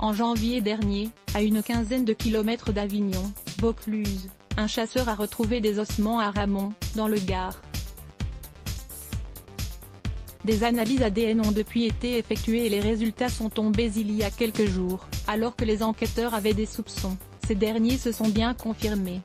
En janvier dernier, à une quinzaine de kilomètres d'Avignon, Vaucluse, un chasseur a retrouvé des ossements à Ramont, dans le Gard. Des analyses ADN ont depuis été effectuées et les résultats sont tombés il y a quelques jours, alors que les enquêteurs avaient des soupçons. Ces derniers se sont bien confirmés.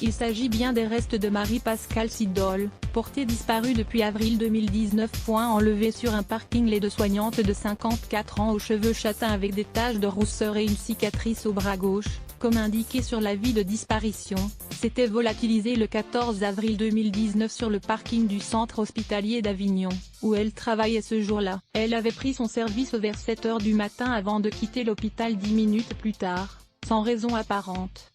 Il s'agit bien des restes de Marie-Pascale Sidol, portée disparue depuis avril 2019. Enlevée sur un parking. L'aide-soignante de 54 ans aux cheveux châtains avec des taches de rousseur et une cicatrice au bras gauche, comme indiqué sur l'avis de disparition, s'était volatilisée le 14 avril 2019 sur le parking du centre hospitalier d'Avignon, où elle travaillait ce jour-là. Elle avait pris son service vers 7 h du matin avant de quitter l'hôpital 10 minutes plus tard, sans raison apparente.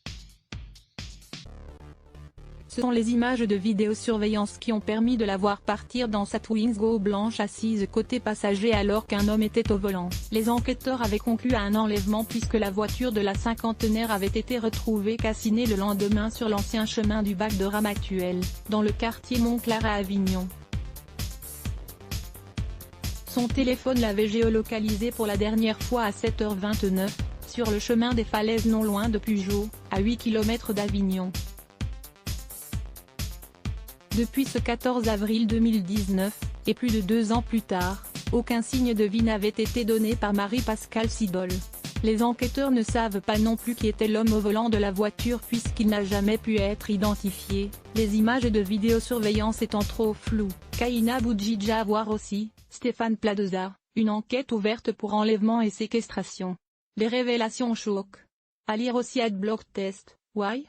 Ce sont les images de vidéosurveillance qui ont permis de la voir partir dans sa Twingo blanche assise côté passager alors qu'un homme était au volant. Les enquêteurs avaient conclu à un enlèvement puisque la voiture de la cinquantenaire avait été retrouvée calcinée le lendemain sur l'ancien chemin du Bac de Ramatuelle, dans le quartier Montclar à Avignon. Son téléphone l'avait géolocalisé pour la dernière fois à 7 h 29, sur le chemin des Falaises non loin de Pugeot, à 8 km d'Avignon. Depuis ce 14 avril 2019, et plus de 2 ans plus tard, aucun signe de vie n'avait été donné par Marie-Pascale Sidol. Les enquêteurs ne savent pas non plus qui était l'homme au volant de la voiture puisqu'il n'a jamais pu être identifié, les images de vidéosurveillance étant trop floues. Kaina Boudjidja à voir aussi, Stéphane Pladoza, une enquête ouverte pour enlèvement et séquestration. Les révélations choquent. À lire aussi Adblock Test, Why?